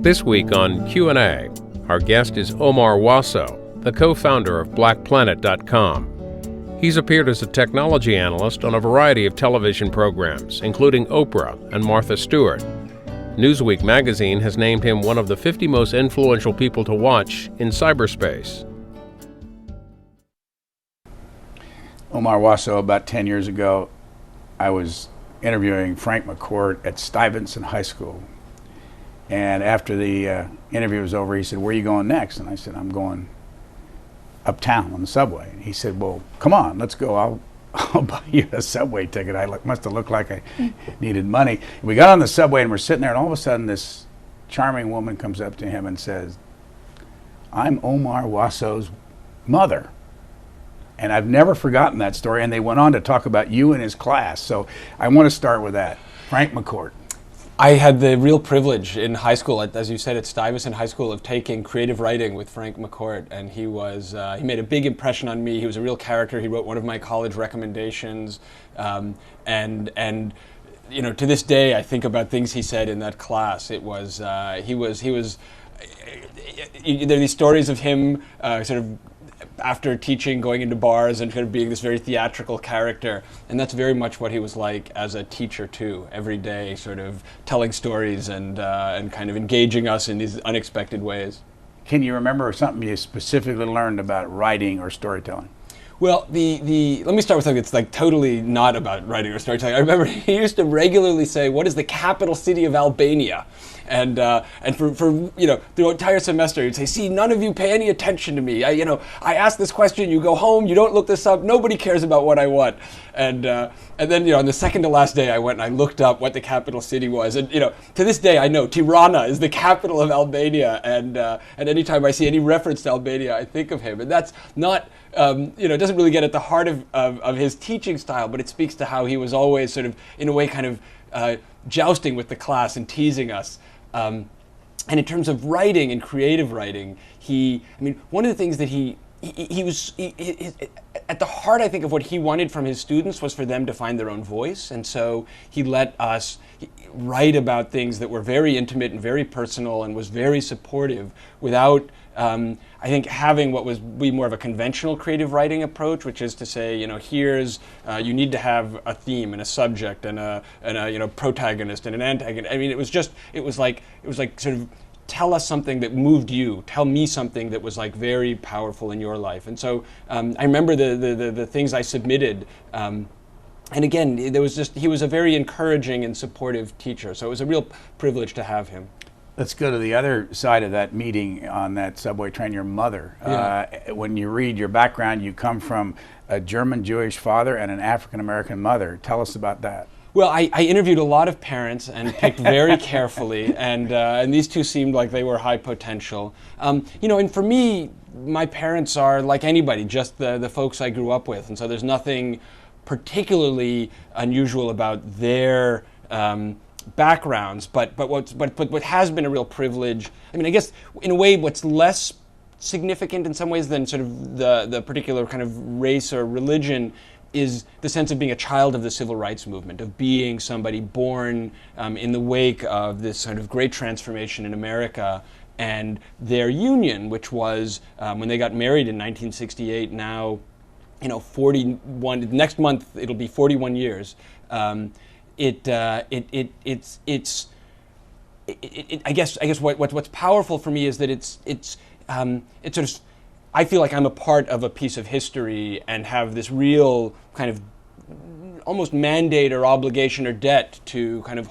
This week on Q&A, our guest is Omar Wasow, the co-founder of Blackplanet.com. He's appeared as a technology analyst on a variety of television programs, including Oprah and Martha Stewart. Newsweek magazine has named him one of the 50 most influential people to watch in cyberspace. Omar Wasow, about 10 years ago, I was interviewing Frank McCourt at Stuyvesant High School. And after the interview was over, he said, "Where are you going next?" And I said, "I'm going uptown on the subway." And he said, "Well, come on, let's go. I'll buy you a subway ticket." I must have looked like I needed money. And we got on the subway and we're sitting there, and all of a sudden this charming woman comes up to him and says, "I'm Omar Wasow's mother." And I've never forgotten that story. And they went on to talk about you and his class. So I want to start with that. Frank McCourt. I had the real privilege in high school, as you said, at Stuyvesant High School, of taking creative writing with Frank McCourt, and he made a big impression on me. He was a real character. He wrote one of my college recommendations, and you know, to this day, I think about things he said in that class. It was there are these stories of him sort of after teaching, going into bars and kind of being this very theatrical character. And that's very much what he was like as a teacher too, every day sort of telling stories and kind of engaging us in these unexpected ways. Can you remember something you specifically learned about writing or storytelling? Well, let me start with something that's like totally not about writing or storytelling. I remember he used to regularly say, "What is the capital city of Albania?" And for you know, the entire semester he'd say, "See, none of you pay any attention to me. I ask this question, you go home, you don't look this up, nobody cares about what I want." And then, you know, on the second to last day I went and I looked up what the capital city was. And, you know, to this day I know Tirana is the capital of Albania, and anytime I see any reference to Albania I think of him. And that's not, it doesn't really get at the heart of his teaching style, but it speaks to how he was always sort of, in a way, kind of jousting with the class and teasing us. And in terms of writing and creative writing, one of the things that he was at the heart, I think, of what he wanted from his students was for them to find their own voice. And so he let us write about things that were very intimate and very personal, and was very supportive without, I think, having what would be more of a conventional creative writing approach, which is to say, you know, here's you need to have a theme and a subject and a protagonist and an antagonist. I mean, it was like sort of, tell us something that moved you. Tell me something that was like very powerful in your life. And so I remember the things I submitted. And again, he was a very encouraging and supportive teacher. So it was a real privilege to have him. Let's go to the other side of that meeting on that subway train, your mother. Yeah. When you read your background, you come from a German Jewish father and an African American mother. Tell us about that. Well, I interviewed a lot of parents and picked very carefully, and these two seemed like they were high potential. And for me, my parents are like anybody, just the folks I grew up with, and so there's nothing particularly unusual about their backgrounds. But what has been a real privilege, I guess in a way, what's less significant in some ways than sort of the particular kind of race or religion is the sense of being a child of the civil rights movement, of being somebody born in the wake of this sort of great transformation in America, and their union, which was when they got married in 1968. Now, 41. Next month it'll be 41 years. I guess what's powerful for me is that it's sort of, I feel like I'm a part of a piece of history and have this real kind of almost mandate or obligation or debt to kind of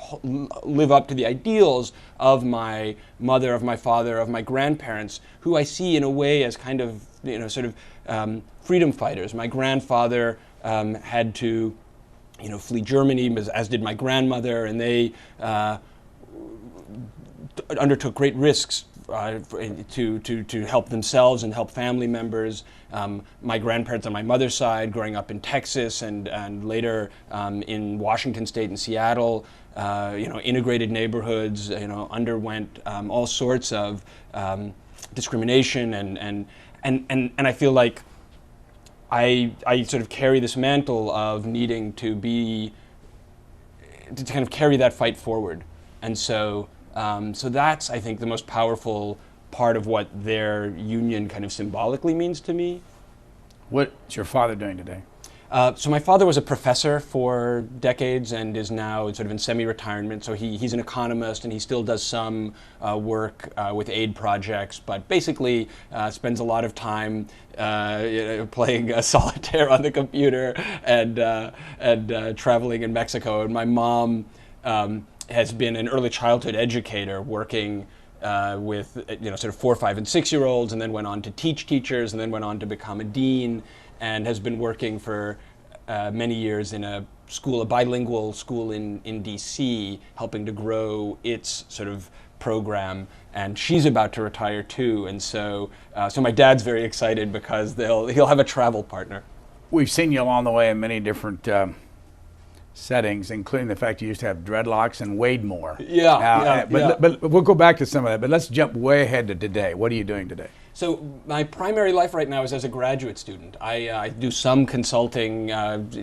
live up to the ideals of my mother, of my father, of my grandparents, who I see in a way as kind of, freedom fighters. My grandfather had to, flee Germany, as did my grandmother, and they undertook great risks to help themselves and help family members. My grandparents on my mother's side, growing up in Texas and later in Washington State and Seattle, integrated neighborhoods, underwent all sorts of discrimination and I feel like I sort of carry this mantle of needing to kind of carry that fight forward. And so So that's, I think, the most powerful part of what their union kind of symbolically means to me. What's your father doing today? So my father was a professor for decades and is now sort of in semi-retirement. So he's an economist and he still does some work with aid projects, but basically spends a lot of time playing solitaire on the computer and traveling in Mexico. And my mom has been an early childhood educator working with sort of 4, 5, and 6-year-olds, and then went on to teach teachers, and then went on to become a dean, and has been working for many years in a bilingual school in DC, helping to grow its sort of program. And she's about to retire too, and so my dad's very excited because he'll have a travel partner. We've seen you along the way in many different settings, including the fact you used to have dreadlocks and weighed more. But we'll go back to some of that. But let's jump way ahead to today. What are you doing today? So my primary life right now is as a graduate student. I do some consulting,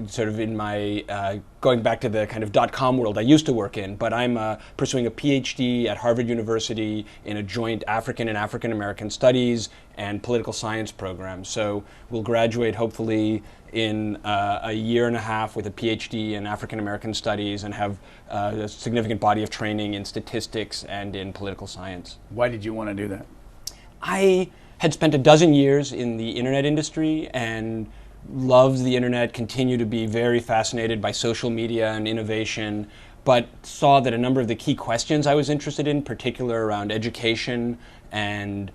sort of in my going back to the kind of .com world I used to work in. But I'm pursuing a PhD at Harvard University in a joint African and African American Studies and Political Science program. So we'll graduate hopefully in a year and a half with a PhD in African American Studies and have a significant body of training in statistics and in political science. Why did you want to do that? I had spent a dozen years in the internet industry and loved the internet, continue to be very fascinated by social media and innovation, but saw that a number of the key questions I was interested in, particular around education and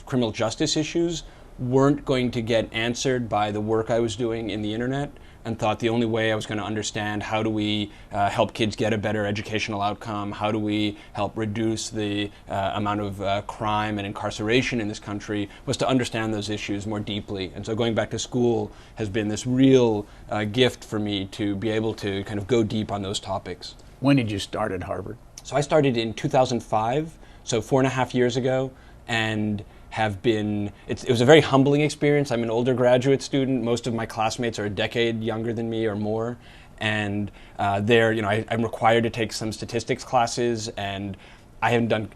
criminal justice issues, weren't going to get answered by the work I was doing in the internet, and thought the only way I was going to understand how do we help kids get a better educational outcome, how do we help reduce the amount of crime and incarceration in this country, was to understand those issues more deeply. And so going back to school has been this real gift for me to be able to kind of go deep on those topics. When did you start at Harvard? So I started in 2005, so 4.5 years ago, and have been, it was a very humbling experience. I'm an older graduate student. Most of my classmates are a decade younger than me or more. And I'm required to take some statistics classes, and I haven't done,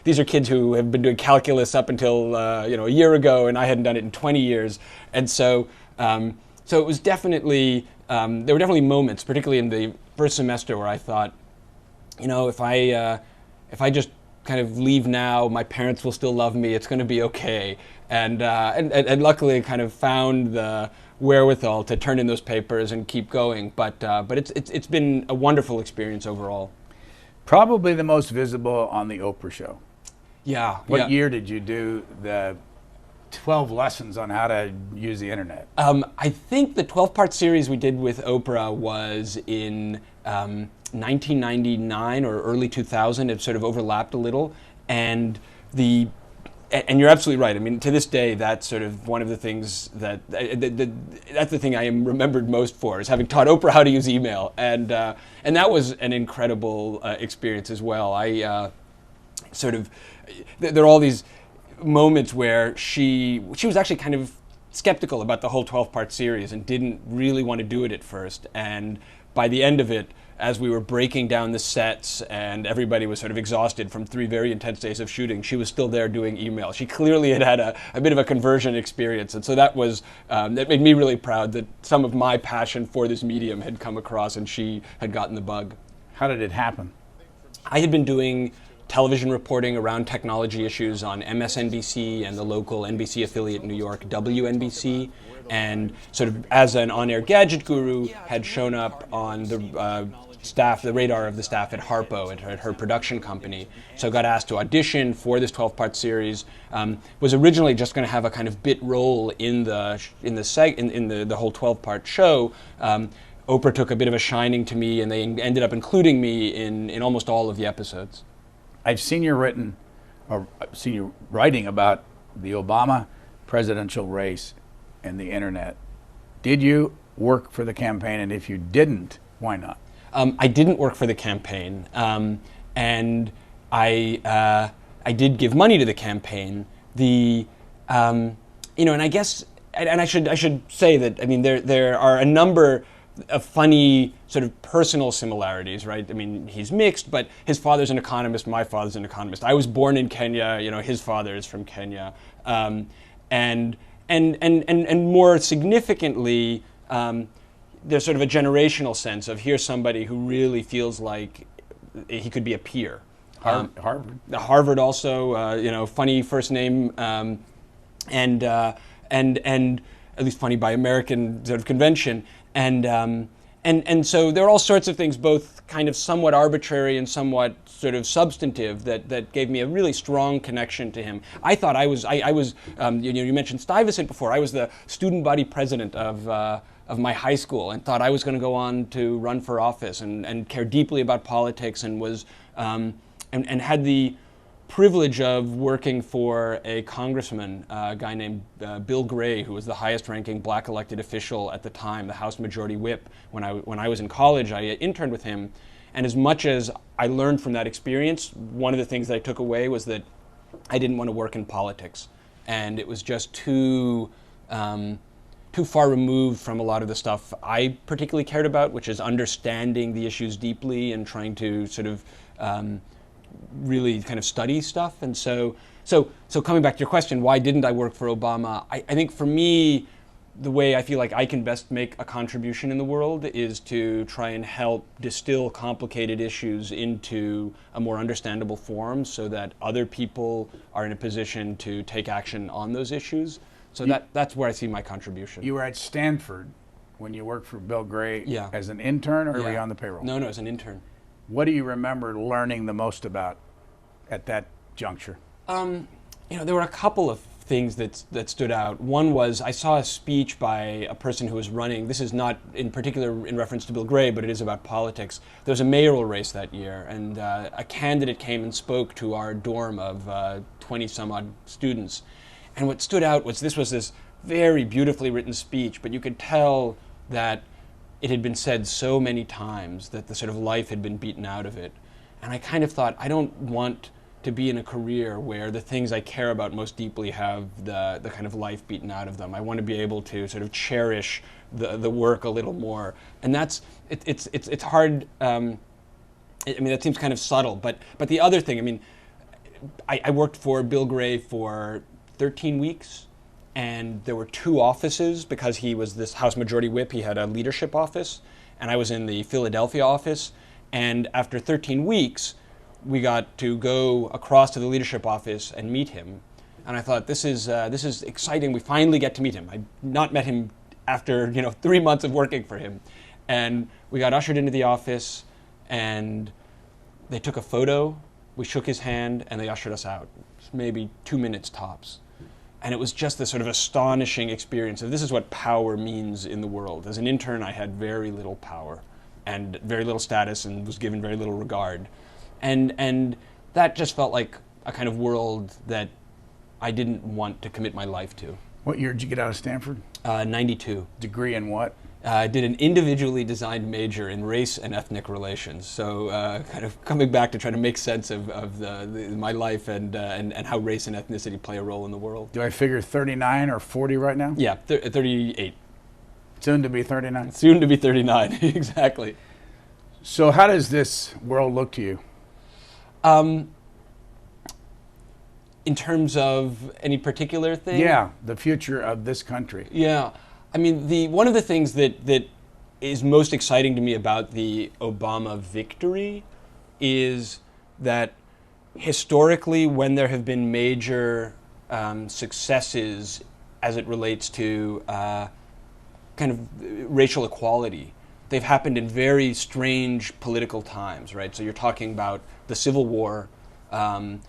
these are kids who have been doing calculus up until, a year ago, and I hadn't done it in 20 years. And so it was definitely, there were definitely moments, particularly in the first semester, where I thought, if I just kind of leave now, my parents will still love me, it's going to be okay. And luckily kind of found the wherewithal to turn in those papers and keep going. But it's been a wonderful experience overall. Probably the most visible on the Oprah show. Yeah. What year did you do the 12 lessons on how to use the internet? I think the 12-part series we did with Oprah was in 1999 or early 2000. It sort of overlapped a little, and you're absolutely right. I mean, to this day, that's sort of one of the things that that's the thing I am remembered most for, is having taught Oprah how to use email, and that was an incredible experience as well. There are all these moments where she was actually kind of skeptical about the whole 12-part series and didn't really want to do it at first, and by the end of it, as we were breaking down the sets and everybody was sort of exhausted from 3 very intense days of shooting, she was still there doing email. She clearly had a bit of a conversion experience, and so that made me really proud that some of my passion for this medium had come across and she had gotten the bug. How did it happen? I had been doing television reporting around technology issues on MSNBC and the local NBC affiliate in New York, WNBC, and sort of as an on-air gadget guru had shown up on the radar of the staff at Harpo, at her production company. So got asked to audition for this 12-part series. Was originally just going to have a kind of bit role in the whole 12-part show. Oprah took a bit of a shining to me, and they ended up including me in almost all of the episodes. I've seen you writing about the Obama presidential race and the internet. Did you work for the campaign, and if you didn't, why not? I didn't work for the campaign, and I did give money to the campaign. And I guess, and I should say that, I mean, there are a number. of funny sort of personal similarities, right? I mean, he's mixed, but his father's an economist, my father's an economist. I was born in Kenya, his father is from Kenya. And more significantly, there's sort of a generational sense of here's somebody who really feels like he could be a peer. Harvard. Harvard also, funny first name, and at least funny by American sort of convention, and so there are all sorts of things, both kind of somewhat arbitrary and somewhat sort of substantive, that gave me a really strong connection to him. I thought I was you mentioned Stuyvesant before. I was the student body president of my high school and thought I was going to go on to run for office and care deeply about politics, and was and had the privilege of working for a congressman, a guy named Bill Gray, who was the highest-ranking black elected official at the time, the House Majority Whip. When I was in college, I interned with him, and as much as I learned from that experience, one of the things that I took away was that I didn't want to work in politics, and it was just too far removed from a lot of the stuff I particularly cared about, which is understanding the issues deeply and trying to sort of really kind of study stuff. And so coming back to your question, why didn't I work for Obama? I think for me, the way I feel like I can best make a contribution in the world is to try and help distill complicated issues into a more understandable form so that other people are in a position to take action on those issues. So that's where I see my contribution. You were at Stanford when you worked for Bill Gray as an intern, or were you on the payroll? No, as an intern. What do you remember learning the most about at that juncture? There were a couple of things that stood out. One was I saw a speech by a person who was running, this is not in particular in reference to Bill Gray, but it is about politics. There was a mayoral race that year, and a candidate came and spoke to our dorm of 20 some odd students. And what stood out was this very beautifully written speech, but you could tell that it had been said so many times that the sort of life had been beaten out of it. And I kind of thought, I don't want to be in a career where the things I care about most deeply have the kind of life beaten out of them. I want to be able to sort of cherish the work a little more. And it's hard, that seems kind of subtle, but the other thing, I worked for Bill Gray for 13 weeks, and there were two offices because he was this House Majority Whip. He had a leadership office, and I was in the Philadelphia office. And after 13 weeks, we got to go across to the leadership office and meet him. And I thought, this is exciting. We finally get to meet him. I'd not met him after 3 months of working for him. And we got ushered into the office, and they took a photo. We shook his hand, and they ushered us out. Maybe 2 minutes tops. And it was just this sort of astonishing experience of this is what power means in the world. As an intern, I had very little power and very little status and was given very little regard. And that just felt like a kind of world that I didn't want to commit my life to. What year did you get out of Stanford? 92. Degree in what? I did an individually designed major in race and ethnic relations. So kind of coming back to try to make sense of my life and how race and ethnicity play a role in the world. Do I figure 39 or 40 right now? Yeah, 38. Soon to be 39? Soon to be 39, exactly. So how does this world look to you? In terms of any particular thing? Yeah, the future of this country. Yeah. One of the things that is most exciting to me about the Obama victory is that historically, when there have been major successes as it relates to kind of racial equality, they've happened in very strange political times, right? So you're talking about the Civil War and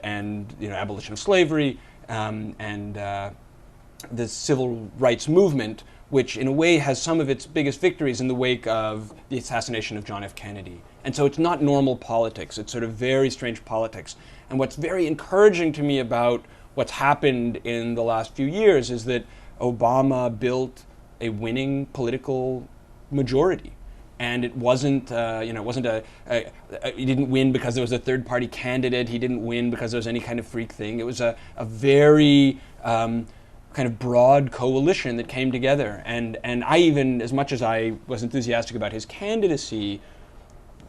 abolition of slavery and the civil rights movement, which in a way has some of its biggest victories in the wake of the assassination of John F. Kennedy. And so it's not normal politics, it's sort of very strange politics. And what's very encouraging to me about what's happened in the last few years is that Obama built a winning political majority. And it wasn't, he didn't win because there was a third-party candidate. He didn't win because there was any kind of freak thing. It was a very kind of broad coalition that came together. And I even, as much as I was enthusiastic about his candidacy,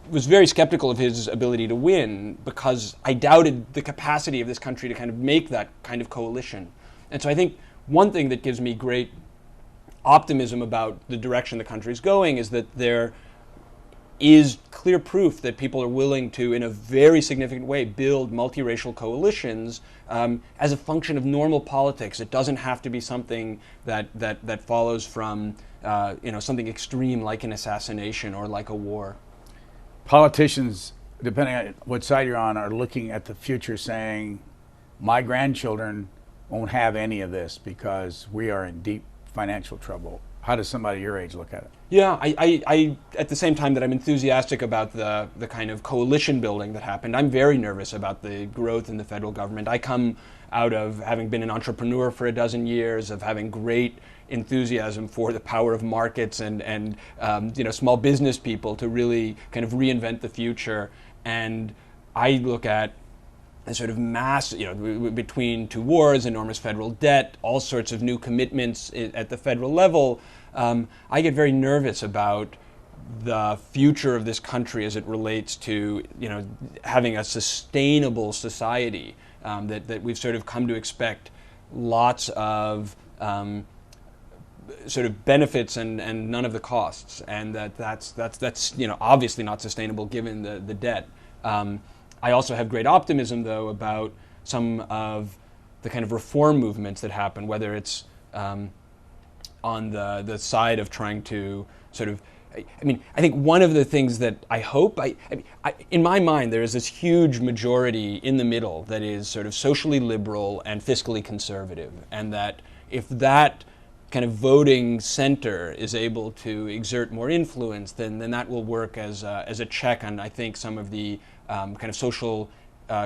was very skeptical of his ability to win because I doubted the capacity of this country to kind of make that kind of coalition. And so I think one thing that gives me great optimism about the direction the country is going is that there is clear proof that people are willing to, in a very significant way, build multiracial coalitions as a function of normal politics. It doesn't have to be something that follows from something extreme like an assassination or like a war. Politicians, depending on what side you're on, are looking at the future saying, my grandchildren won't have any of this because we are in deep financial trouble. How does somebody your age look at it? Yeah, I at the same time that I'm enthusiastic about the kind of coalition building that happened, I'm very nervous about the growth in the federal government. I come out of having been an entrepreneur for a dozen years, of having great enthusiasm for the power of markets and small business people to really kind of reinvent the future. And I look at a sort of mass, between two wars, enormous federal debt, all sorts of new commitments at the federal level. I get very nervous about the future of this country as it relates to, having a sustainable society that we've sort of come to expect lots of sort of benefits and none of the costs, and that's obviously not sustainable given the debt. I also have great optimism, though, about some of the kind of reform movements that happen, whether it's on the side of trying to sort of, I think one of the things that I hope, in my mind, there is this huge majority in the middle that is sort of socially liberal and fiscally conservative, and that if that kind of voting center is able to exert more influence, then that will work as a check on, I think, some of the kind of social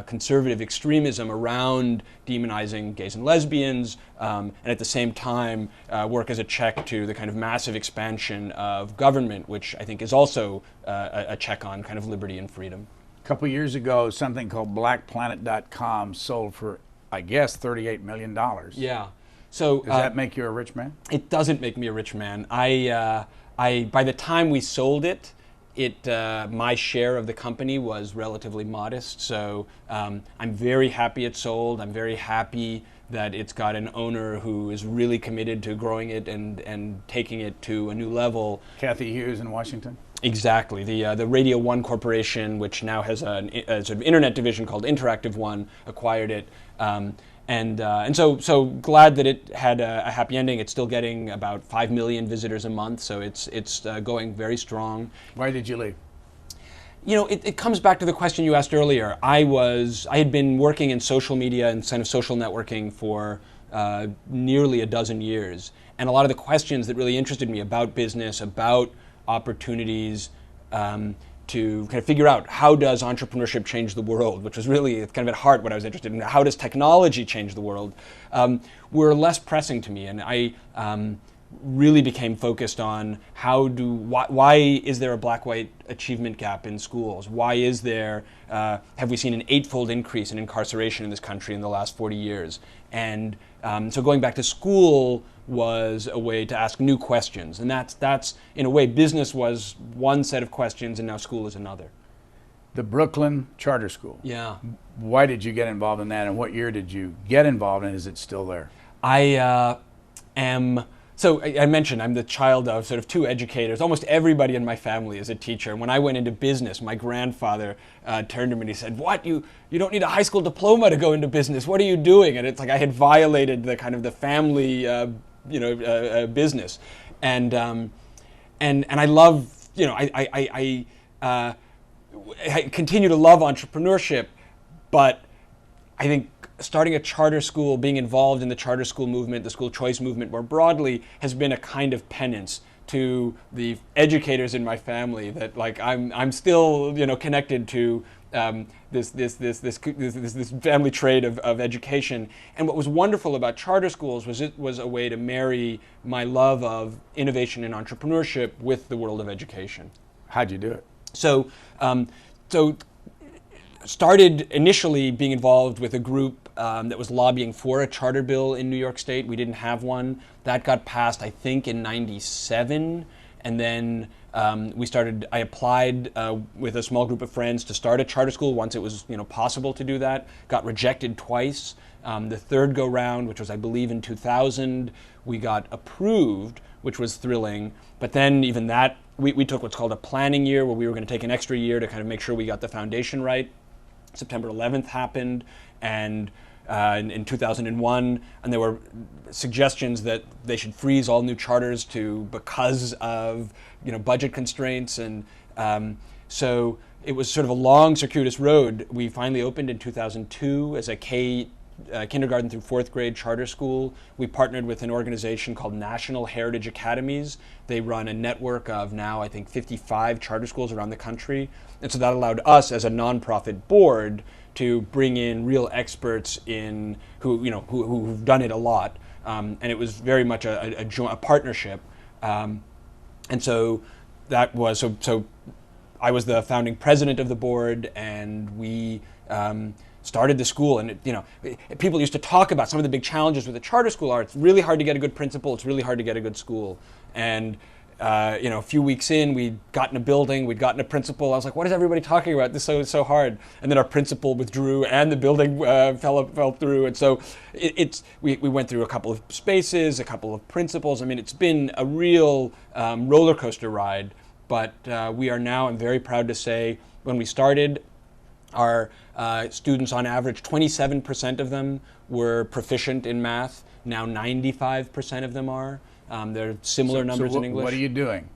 conservative extremism around demonizing gays and lesbians, and at the same time work as a check to the kind of massive expansion of government, which I think is also a check on kind of liberty and freedom. A couple of years ago, something called Blackplanet.com sold for, I guess, $38 million. Yeah. So does that make you a rich man? It doesn't make me a rich man. I by the time we sold it, my share of the company was relatively modest. So I'm very happy it sold. I'm very happy that it's got an owner who is really committed to growing it and taking it to a new level. Kathy Hughes in Washington? Exactly. The Radio One Corporation, which now has a sort of internet division called Interactive One, acquired it. And so glad that it had a happy ending. It's still getting about 5 million visitors a month, so it's going very strong. Why did you leave? It comes back to the question you asked earlier. I had been working in social media and kind of social networking for nearly a dozen years, and a lot of the questions that really interested me about business, about opportunities, to kind of figure out how does entrepreneurship change the world, which was really kind of at heart what I was interested in. How does technology change the world? Were less pressing to me, and I really became focused on why is there a black-white achievement gap in schools? Why is there, have we seen an 8-fold increase in incarceration in this country in the last 40 years? And so going back to school was a way to ask new questions. And that's in a way, business was one set of questions and now school is another. The Brooklyn Charter School. Yeah. Why did you get involved in that, and what year did you get involved, and is it still there? So I mentioned I'm the child of sort of two educators. Almost everybody in my family is a teacher. And when I went into business, my grandfather turned to me and he said, "What? You don't need a high school diploma to go into business. What are you doing?" And it's like I had violated the kind of the family, business. And I love, I continue to love entrepreneurship, but I think starting a charter school, being involved in the charter school movement, the school choice movement more broadly, has been a kind of penance to the educators in my family that like I'm still connected to this family trade of education. And what was wonderful about charter schools was it was a way to marry my love of innovation and entrepreneurship with the world of education. How'd you do it? So started initially being involved with a group that was lobbying for a charter bill in New York State. We didn't have one. That got passed, I think, in '97, and then I applied with a small group of friends to start a charter school once it was possible to do that. Got rejected twice. The third go round, which was I believe in 2000, we got approved, which was thrilling. But then even that, we took what's called a planning year, where we were going to take an extra year to kind of make sure we got the foundation right. September 11th happened, and in 2001, and there were suggestions that they should freeze all new charters because of budget constraints, and so it was sort of a long, circuitous road. We finally opened in 2002 as a kindergarten through fourth grade charter school. We partnered with an organization called National Heritage Academies. They run a network of now, I think, 55 charter schools around the country. And so that allowed us as a nonprofit board to bring in real experts who've done it a lot. And it was very much a partnership. And so that was, so I was the founding president of the board, and we started the school. And people used to talk about some of the big challenges with the charter school are it's really hard to get a good principal, it's really hard to get a good school. And a few weeks in, we'd gotten a building, we'd gotten a principal. I was like, what is everybody talking about? This is so hard. And then our principal withdrew, and the building fell through. And so we went through a couple of spaces, a couple of principals. I mean, it's been a real roller coaster ride. But we are now, I'm very proud to say, when we started, our students on average, 27% of them were proficient in math. Now 95% of them are. There are similar numbers in English. What are you doing?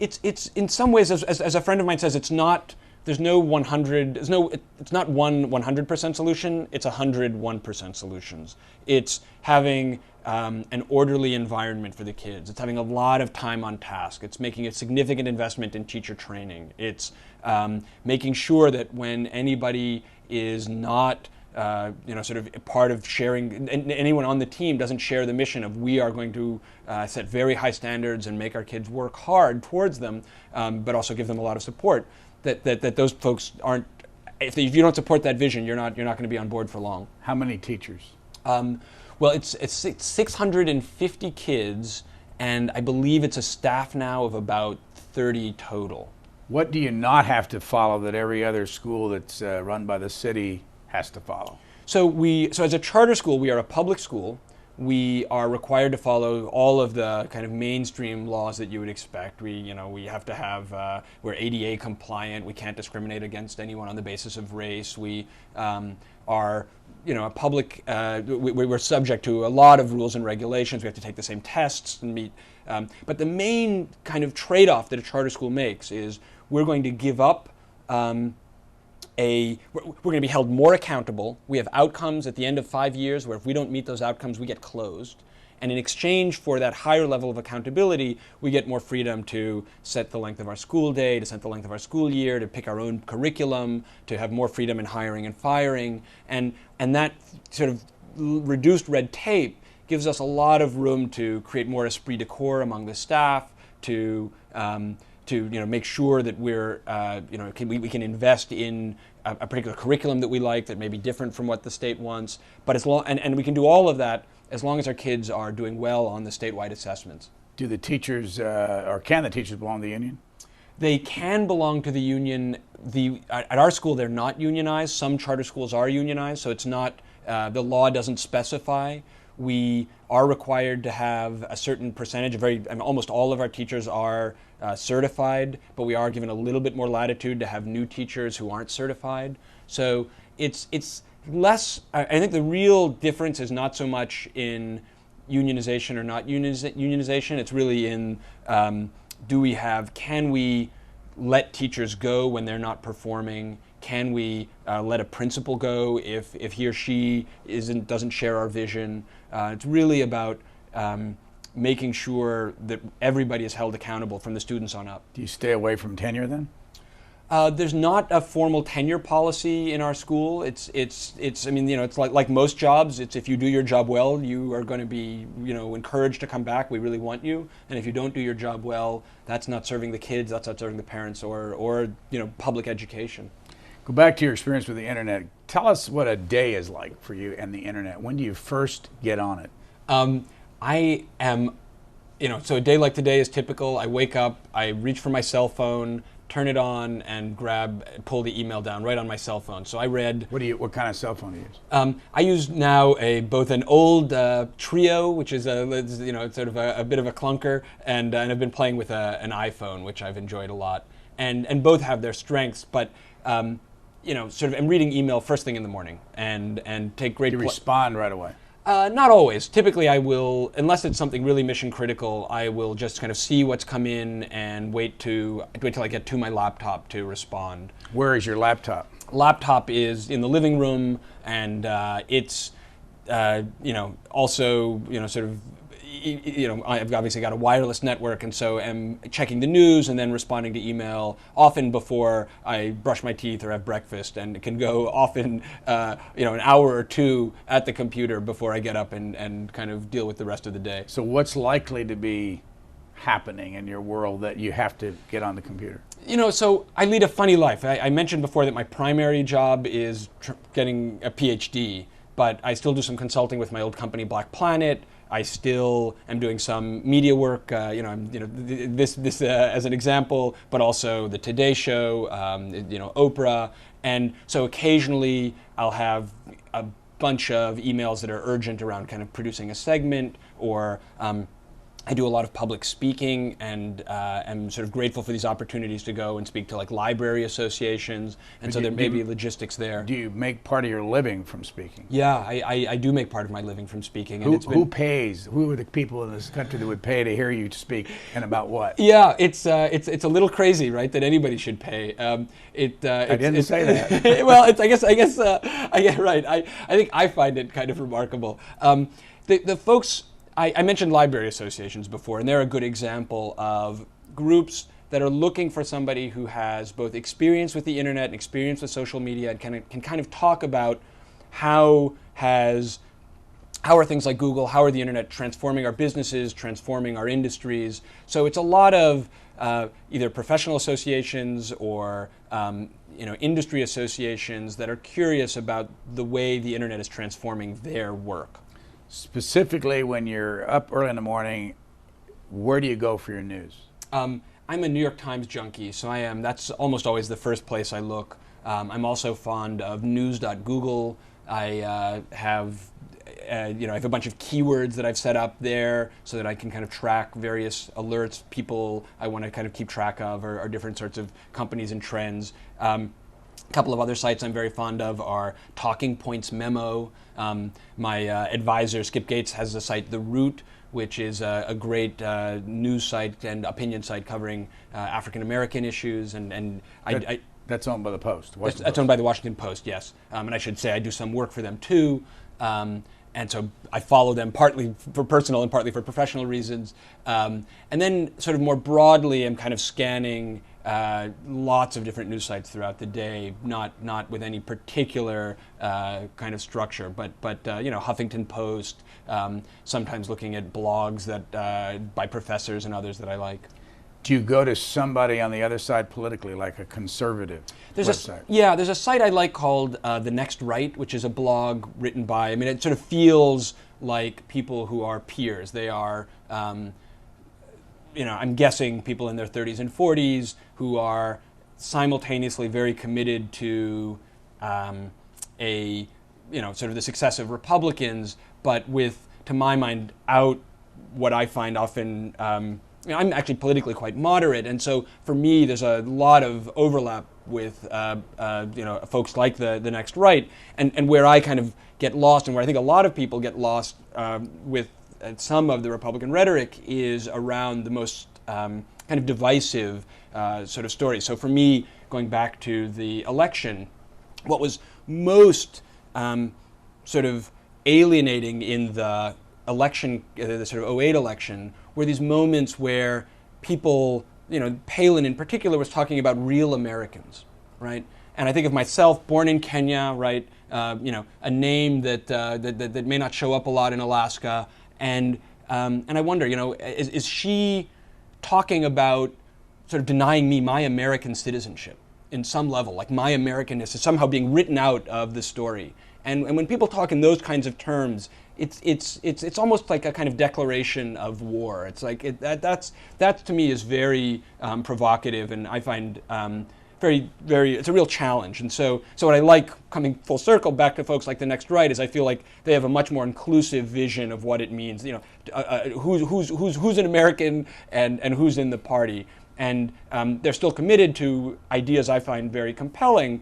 It's in some ways, as a friend of mine says, it's not one 100% solution. It's 101% solutions. It's having an orderly environment for the kids. It's having a lot of time on task. It's making a significant investment in teacher training. It's making sure that when anybody is not sort of part of sharing, and anyone on the team doesn't share the mission of we are going to set very high standards and make our kids work hard towards them, but also give them a lot of support, that those folks aren't, if you don't support that vision, you're not going to be on board for long. How many teachers? Well, it's 650 kids, and I believe it's a staff now of about 30 total. What do you not have to follow that every other school that's run by the city has to follow? So as a charter school, we are a public school. We are required to follow all of the kind of mainstream laws that you would expect. We have to have, we're ADA compliant. We can't discriminate against anyone on the basis of race. We are, a public, we're subject to a lot of rules and regulations. We have to take the same tests and meet. But the main kind of trade-off that a charter school makes is we're going to give up we're going to be held more accountable. We have outcomes at the end of 5 years where if we don't meet those outcomes, we get closed. And in exchange for that higher level of accountability, we get more freedom to set the length of our school day, to set the length of our school year, to pick our own curriculum, to have more freedom in hiring and firing. And that sort of reduced red tape gives us a lot of room to create more esprit de corps among the staff, to make sure that we're we can invest in a particular curriculum that we like that may be different from what the state wants, but and we can do all of that as long as our kids are doing well on the statewide assessments. Do the teachers or can the teachers belong to the union? They can belong to the union. At our school, they're not unionized. Some charter schools are unionized, so it's not. The law doesn't specify. We are required to have a certain percentage. Almost all of our teachers are certified, but we are given a little bit more latitude to have new teachers who aren't certified. So it's less. I think the real difference is not so much in unionization or not unionization. It's really in can we let teachers go when they're not performing? Can we let a principal go if he or she doesn't share our vision? It's really about making sure that everybody is held accountable from the students on up. Do you stay away from tenure then? There's not a formal tenure policy in our school. It's like most jobs. It's if you do your job well, you are going to be encouraged to come back. We really want you. And if you don't do your job well, that's not serving the kids. That's not serving the parents or public education. Go back to your experience with the internet. Tell us what a day is like for you and the internet. When do you first get on it? I am, so a day like today is typical. I wake up, I reach for my cell phone, turn it on, and pull the email down right on my cell phone. So I read. What kind of cell phone do you use? I use now both an old Trio, which is sort of a bit of a clunker, and I've been playing with an iPhone, which I've enjoyed a lot. And both have their strengths, but sort of I'm reading email first thing in the morning and take great. You respond right away. Not always. Typically, I will, unless it's something really mission critical, I will just kind of see what's come in and wait till I get to my laptop to respond. Where is your laptop? Laptop is in the living room, and it's also sort of. I've obviously got a wireless network, and so am checking the news and then responding to email often before I brush my teeth or have breakfast, and it can go often an hour or two at the computer before I get up and kind of deal with the rest of the day. So what's likely to be happening in your world that you have to get on the computer? So I lead a funny life. I mentioned before that my primary job is getting a PhD, but I still do some consulting with my old company, Blackplanet. I still am doing some media work, this as an example, but also the Today Show, Oprah, and so occasionally I'll have a bunch of emails that are urgent around kind of producing a segment, or I do a lot of public speaking, and am sort of grateful for these opportunities to go and speak to like library associations, and so there may be logistics there. Do you make part of your living from speaking? Yeah, I do make part of my living from speaking. And who pays? Who are the people in this country that would pay to hear you speak, and about what? Yeah, it's a little crazy, right? That anybody should pay. I didn't say that. Well, I guess right. I think I find it kind of remarkable. The folks. I mentioned library associations before, and they're a good example of groups that are looking for somebody who has both experience with the internet and experience with social media, and can kind of talk about how are things like Google, how are the internet transforming our businesses, transforming our industries. So it's a lot of either professional associations or industry associations that are curious about the way the internet is transforming their work. Specifically, when you're up early in the morning, where do you go for your news? I'm a New York Times junkie, so I am. That's almost always the first place I look. I'm also fond of news.google. I have a bunch of keywords that I've set up there so that I can kind of track various alerts, people I want to kind of keep track of, or different sorts of companies and trends. A couple of other sites I'm very fond of are Talking Points Memo. My advisor, Skip Gates, has a site, The Root, which is a great news site and opinion site covering African American issues. That's owned by the Post. That's owned by the Washington Post, yes. And I should say I do some work for them too. And so I follow them partly for personal and partly for professional reasons. And then sort of more broadly, I'm kind of scanning lots of different news sites throughout the day, not with any particular kind of structure, but Huffington Post, sometimes looking at blogs that by professors and others that I like. Do you go to somebody on the other side politically, like a conservative website? There's a site I like called The Next Right, which is a blog written by, it sort of feels like people who are peers. They are, I'm guessing people in their 30s and 40s who are simultaneously very committed to sort of the success of Republicans, but with, to my mind, out what I find often, I'm actually politically quite moderate, and so for me there's a lot of overlap with folks like the Next Right, and where I kind of get lost, and where I think a lot of people get lost with some of the Republican rhetoric, is around the most kind of divisive sort of stories. So for me, going back to the election, what was most sort of alienating in the election, the sort of 08 election, were these moments where people, Palin in particular was talking about real Americans, right? And I think of myself, born in Kenya, right? A name that may not show up a lot in Alaska, and I wonder, is she talking about sort of denying me my American citizenship? in some level, like my Americanness is somehow being written out of the story. And when people talk in those kinds of terms, it's almost like a kind of declaration of war. It's like that to me is very provocative, and I find it's a real challenge. And so what I like, coming full circle back to folks like The Next Right, is I feel like they have a much more inclusive vision of what it means. Who's an American and who's in the party, and they're still committed to ideas I find very compelling,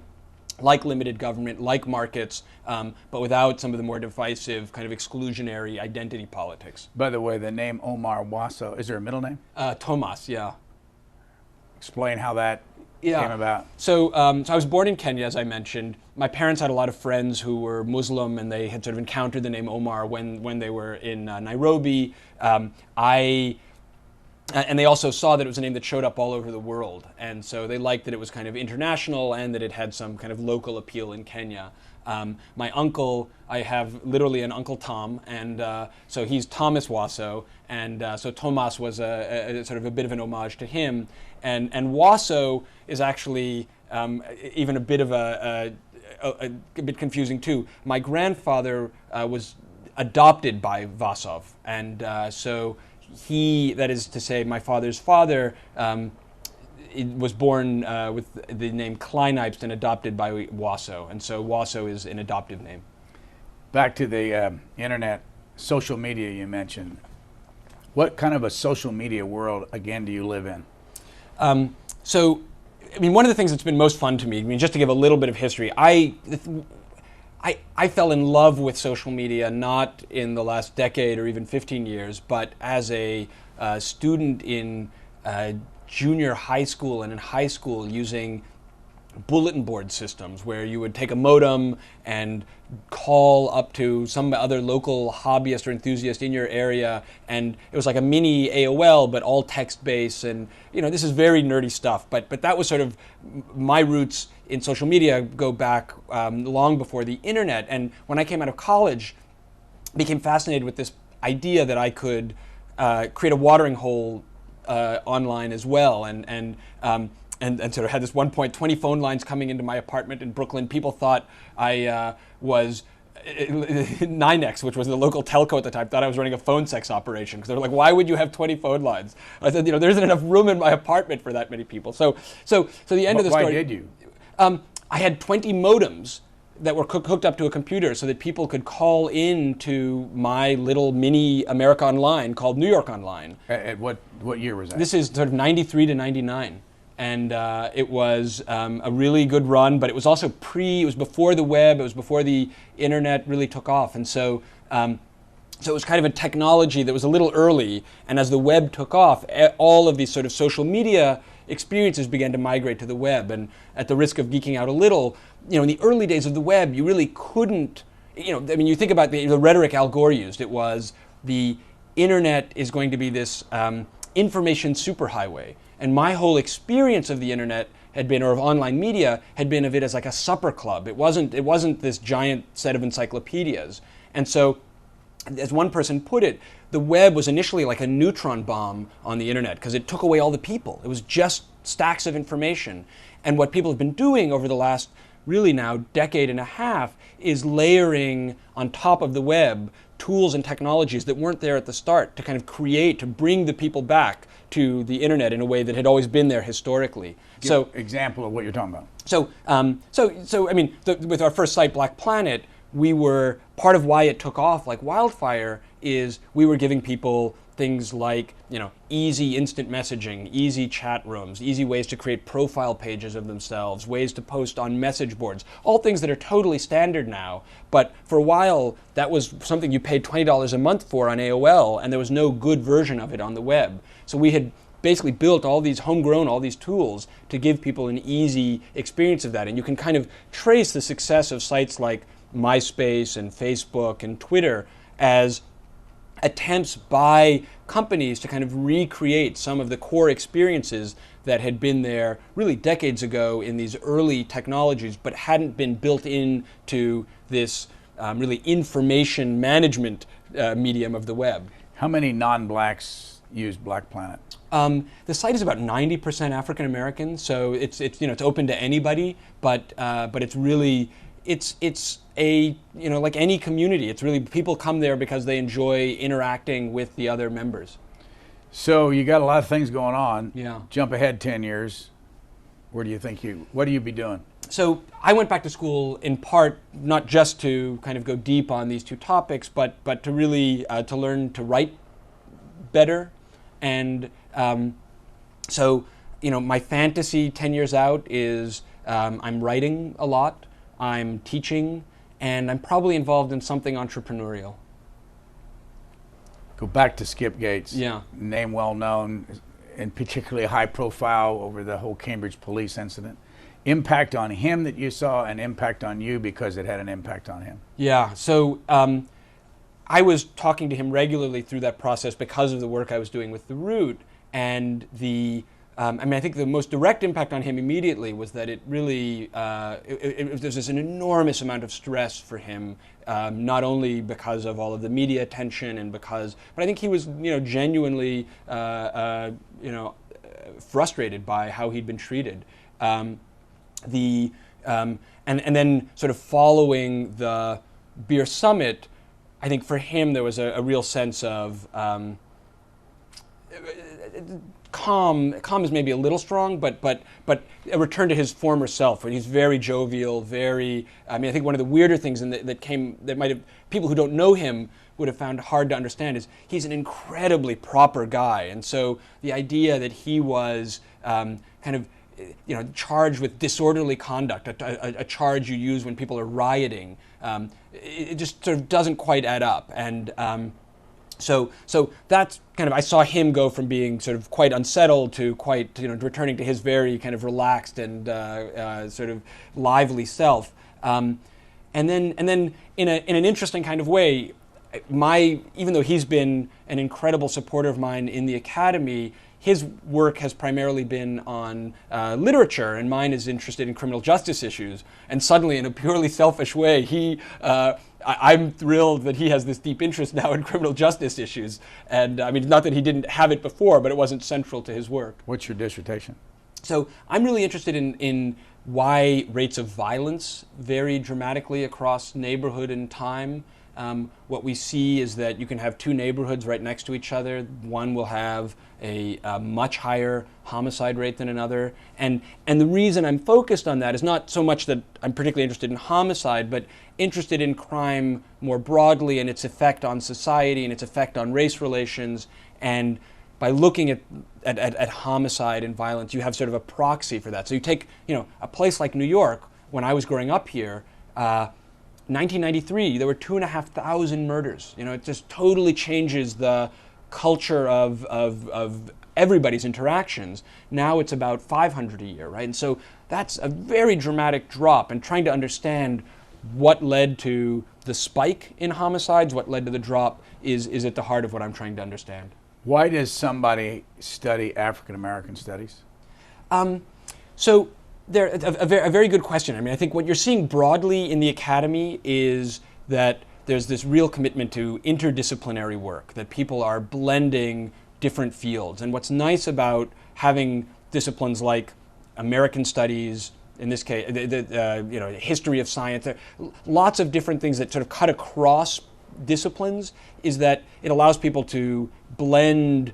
like limited government, like markets, but without some of the more divisive kind of exclusionary identity politics. By the way, the name Omar Wasow, is there a middle name? Thomas, yeah. Explain how that came about. So I was born in Kenya, as I mentioned. My parents had a lot of friends who were Muslim, and they had sort of encountered the name Omar when they were in Nairobi. And they also saw that it was a name that showed up all over the world. And so they liked that it was kind of international and that it had some kind of local appeal in Kenya. My uncle, I have literally an Uncle Tom, and so he's Thomas Wasow, and so Thomas was a sort of a bit of an homage to him. And Wasow is actually even a bit of a bit confusing too. My grandfather was adopted by Wasow, and so he, that is to say, my father's father, was born with the name Kleinheibst and adopted by Wasow, and so Wasow is an adoptive name. Back to the internet, social media you mentioned. What kind of a social media world, again, do you live in? So, I mean, one of the things that's been most fun to me, I mean, just to give a little bit of history, I fell in love with social media not in the last decade or even 15 years, but as a student in junior high school and in high school, using bulletin board systems where you would take a modem and call up to some other local hobbyist or enthusiast in your area, and it was like a mini AOL but all text-based, and this is very nerdy stuff, but that was sort of my roots in social media, go back long before the internet. And when I came out of college, I became fascinated with this idea that I could create a watering hole online as well, and sort of had this 20 phone lines coming into my apartment in Brooklyn. People thought I was NYNEX, which was the local telco at the time, thought I was running a phone sex operation, because they were like, "Why would you have 20 phone lines?" I said, there isn't enough room in my apartment for that many people. So the end of the story. Why did you? I had 20 modems that were hooked up to a computer so that people could call in to my little mini America Online called New York Online. At what year was that? This is sort of 93 to 99. And it was a really good run, but it was also it was before the web, it was before the internet really took off. And so it was kind of a technology that was a little early, and as the web took off, all of these sort of social media experiences began to migrate to the web. And at the risk of geeking out a little, in the early days of the web, you really couldn't, you think about the rhetoric Al Gore used. It was the internet is going to be this information superhighway. And my whole experience of the internet had been, or of online media, had been of it as like a supper club. It wasn't this giant set of encyclopedias. And so, as one person put it, the web was initially like a neutron bomb on the internet, because it took away all the people. It was just stacks of information. And what people have been doing over the last, really now, decade and a half, is layering on top of the web tools and technologies that weren't there at the start to kind of to bring the people back to the internet in a way that had always been there historically. Give an example of what you're talking about. So I mean, with our first site, Blackplanet, we were, part of why it took off like wildfire is we were giving people things like, easy instant messaging, easy chat rooms, easy ways to create profile pages of themselves, ways to post on message boards, all things that are totally standard now. But for a while, that was something you paid $20 a month for on AOL, and there was no good version of it on the web. So we had basically built all these all these tools to give people an easy experience of that. And you can kind of trace the success of sites like MySpace and Facebook and Twitter as attempts by companies to kind of recreate some of the core experiences that had been there really decades ago in these early technologies, but hadn't been built into this really information management medium of the web. How many non-blacks use Blackplanet? The site is about 90% African American, so it's open to anybody, but it's really it's a like any community. It's really people come there because they enjoy interacting with the other members. So you got a lot of things going on. Yeah. Jump ahead 10 years. What do you be doing? So I went back to school in part not just to kind of go deep on these two topics, but to really to learn to write better. And so my fantasy 10 years out is I'm writing a lot, I'm teaching, and I'm probably involved in something entrepreneurial. Go back to Skip Gates. Yeah. Name well known, and particularly high profile over the whole Cambridge police incident. Impact on him that you saw, and impact on you because it had an impact on him. Yeah. So I was talking to him regularly through that process because of the work I was doing with the Root, and I think the most direct impact on him immediately was that it really there's just an enormous amount of stress for him, not only because of all of the media attention but I think he was genuinely frustrated by how he'd been treated. And then sort of following the beer summit, I think for him there was a real sense of calm is maybe a little strong, but a return to his former self. Where he's very jovial, very. I think one of the weirder things that might have people who don't know him would have found hard to understand is he's an incredibly proper guy, and so the idea that he was charged with disorderly conduct, a charge you use when people are rioting, it just sort of doesn't quite add up, and. So that's kind of, I saw him go from being sort of quite unsettled to quite, returning to his very kind of relaxed and sort of lively self. And then in an interesting kind of way, even though he's been an incredible supporter of mine in the academy, his work has primarily been on literature, and mine is interested in criminal justice issues. And suddenly, in a purely selfish way, I'm thrilled that he has this deep interest now in criminal justice issues. And not that he didn't have it before, but it wasn't central to his work. What's your dissertation? So I'm really interested in why rates of violence vary dramatically across neighborhood and time. What we see is that you can have two neighborhoods right next to each other. One will have a much higher homicide rate than another. And the reason I'm focused on that is not so much that I'm particularly interested in homicide, but interested in crime more broadly and its effect on society and its effect on race relations. And by looking at homicide and violence, you have sort of a proxy for that. So you take a place like New York. When I was growing up here, 1993, there were 2,500 murders. It just totally changes the culture of everybody's interactions. Now it's about 500 a year, right? And so that's a very dramatic drop. And trying to understand what led to the spike in homicides, what led to the drop, is at the heart of what I'm trying to understand. Why does somebody study African American studies? So a very good question. I think what you're seeing broadly in the academy is that there's this real commitment to interdisciplinary work, that people are blending different fields. And what's nice about having disciplines like American studies, in this case, history of science, there are lots of different things that sort of cut across disciplines, is that it allows people to blend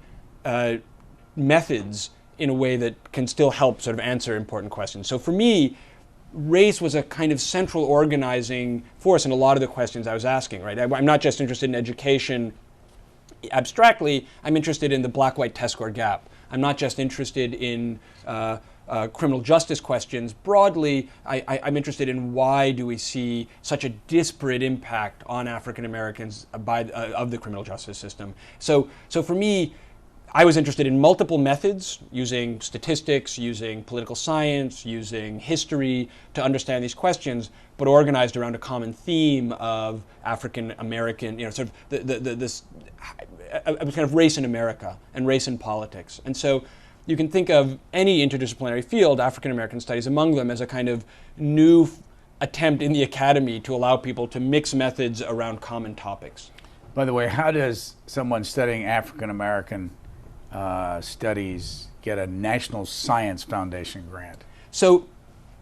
methods in a way that can still help sort of answer important questions. So for me, race was a kind of central organizing force in a lot of the questions I was asking, right? I'm not just interested in education abstractly, I'm interested in the black-white test score gap. I'm not just interested in criminal justice questions broadly. I'm interested in why do we see such a disparate impact on African Americans of the criminal justice system. So for me, I was interested in multiple methods, using statistics, using political science, using history to understand these questions, but organized around a common theme of African American, sort of this kind of race in America and race in politics. And so you can think of any interdisciplinary field, African American studies among them, as a kind of new attempt in the academy to allow people to mix methods around common topics. By the way, how does someone studying African American studies get a National Science Foundation grant? So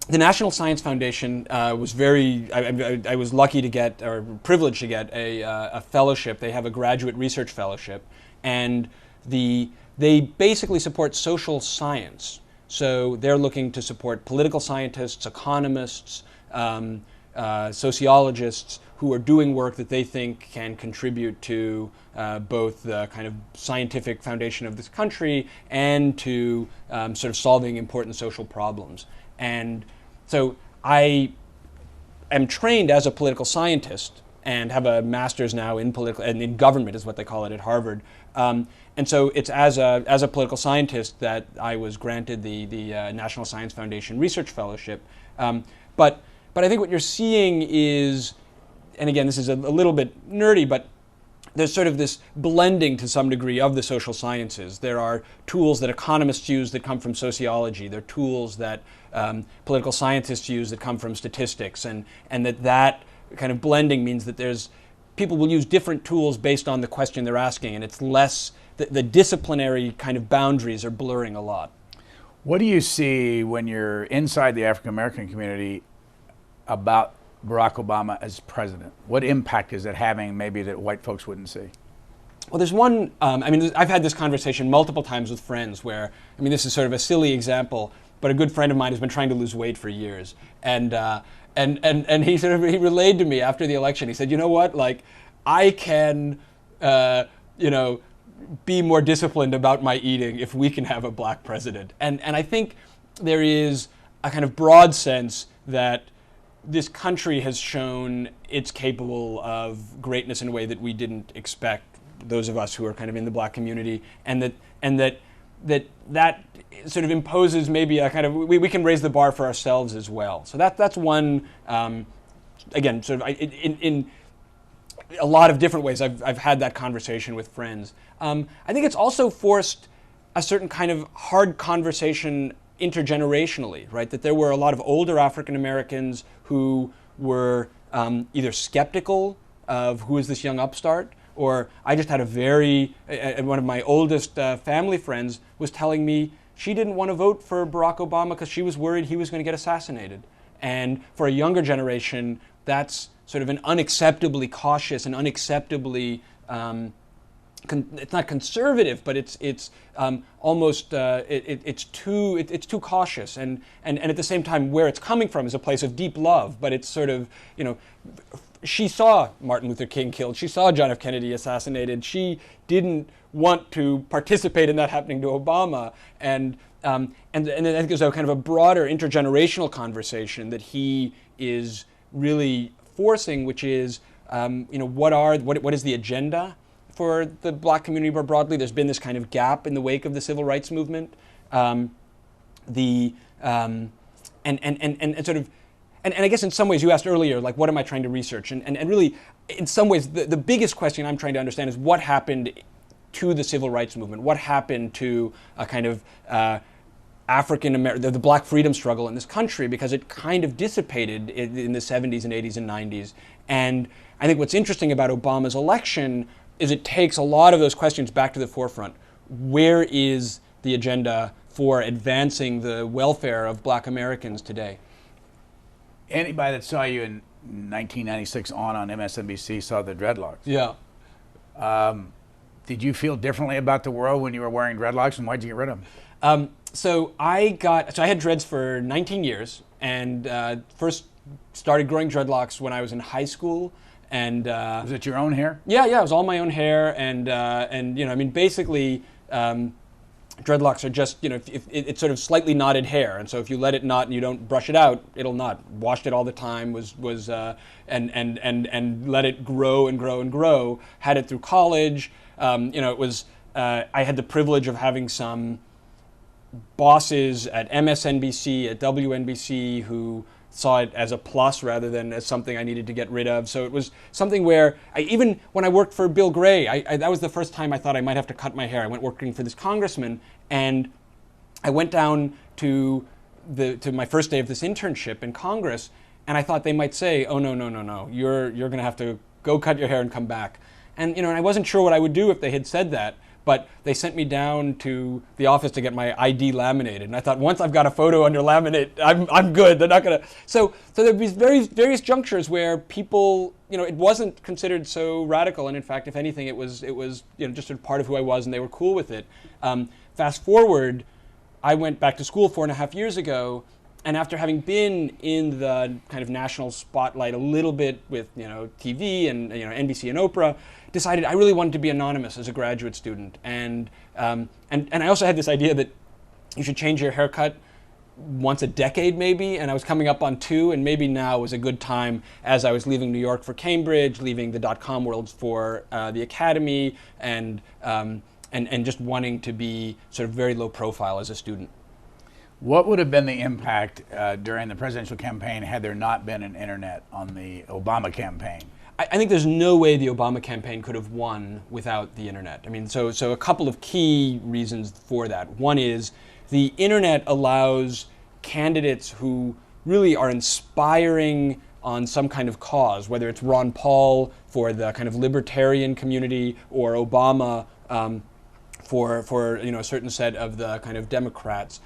the National Science Foundation was I was lucky to get, or privileged to get, a fellowship. They have a graduate research fellowship, and they basically support social science. So they're looking to support political scientists, economists, sociologists who are doing work that they think can contribute to both the kind of scientific foundation of this country and to sort of solving important social problems. And so I am trained as a political scientist and have a master's now in political and in government is what they call it at Harvard. And so it's as a political scientist that I was granted the National Science Foundation Research Fellowship. But I think what you're seeing is, and again, this is a little bit nerdy, but there's sort of this blending to some degree of the social sciences. There are tools that economists use that come from sociology. There are tools that political scientists use that come from statistics, and that kind of blending means that people will use different tools based on the question they're asking, and it's less, the disciplinary kind of boundaries are blurring a lot. What do you see when you're inside the African American community about Barack Obama as president? What impact is it having maybe that white folks wouldn't see? Well, there's one, I've had this conversation multiple times with friends where, this is sort of a silly example, but a good friend of mine has been trying to lose weight for years. And he he relayed to me after the election, he said, you know what, like, I can, be more disciplined about my eating if we can have a black president. And I think there is a kind of broad sense that this country has shown it's capable of greatness in a way that we didn't expect, those of us who are kind of in the black community, and that sort of imposes maybe a kind of, we can raise the bar for ourselves as well. So that's one, again, sort of in a lot of different ways I've had that conversation with friends. I think it's also forced a certain kind of hard conversation intergenerationally, right? That there were a lot of older African Americans who were either skeptical of who is this young upstart, or I just had one of my oldest family friends was telling me she didn't want to vote for Barack Obama because she was worried he was going to get assassinated. And for a younger generation, that's sort of an unacceptably cautious and unacceptably it's not conservative, but it's almost it's too cautious, and at the same time, where it's coming from is a place of deep love. But it's sort of, she saw Martin Luther King killed, she saw John F. Kennedy assassinated. She didn't want to participate in that happening to Obama, and then I think there's a kind of a broader intergenerational conversation that he is really forcing, which is what is the agenda for the black community more broadly. There's been this kind of gap in the wake of the civil rights movement. And I guess in some ways you asked earlier, like, what am I trying to research? And really, in some ways, the biggest question I'm trying to understand is what happened to the civil rights movement? What happened to a kind of the black freedom struggle in this country? Because it kind of dissipated in the 70s and 80s and 90s. And I think what's interesting about Obama's election is it takes a lot of those questions back to the forefront. Where is the agenda for advancing the welfare of black Americans today? Anybody that saw you in 1996 on MSNBC saw the dreadlocks. Yeah. Did you feel differently about the world when you were wearing dreadlocks, and why'd you get rid of them? So I had dreads for 19 years, and first started growing dreadlocks when I was in high school. And was it your own hair? Yeah, it was all my own hair, and basically, dreadlocks are just, if it's sort of slightly knotted hair, and so if you let it knot and you don't brush it out, it'll knot. Washed it all the time, and let it grow and grow and grow. Had it through college. It was I had the privilege of having some bosses at MSNBC, at WNBC, who saw it as a plus rather than as something I needed to get rid of. So it was something where even when I worked for Bill Gray, that was the first time I thought I might have to cut my hair. I went working for this congressman, and I went down to my first day of this internship in Congress, and I thought they might say, "Oh no, you're going to have to go cut your hair and come back." And I wasn't sure what I would do if they had said that, but they sent me down to the office to get my ID laminated. And I thought, once I've got a photo under laminate, I'm good. They're not going to. So there'd be various junctures where people, it wasn't considered so radical. And in fact, if anything, it was just sort of part of who I was, and they were cool with it. Fast forward, I went back to school 4.5 years ago. And after having been in the kind of national spotlight a little bit with TV and NBC and Oprah, decided I really wanted to be anonymous as a graduate student. And I also had this idea that you should change your haircut once a decade maybe, and I was coming up on 2, and maybe now was a good time as I was leaving New York for Cambridge, leaving the .com world for the academy, and just wanting to be sort of very low profile as a student. What would have been the impact during the presidential campaign had there not been an internet on the Obama campaign? I think there's no way the Obama campaign could have won without the internet. I mean, so a couple of key reasons for that. One is the internet allows candidates who really are inspiring on some kind of cause, whether it's Ron Paul for the kind of libertarian community or Obama for a certain set of the kind of Democrats.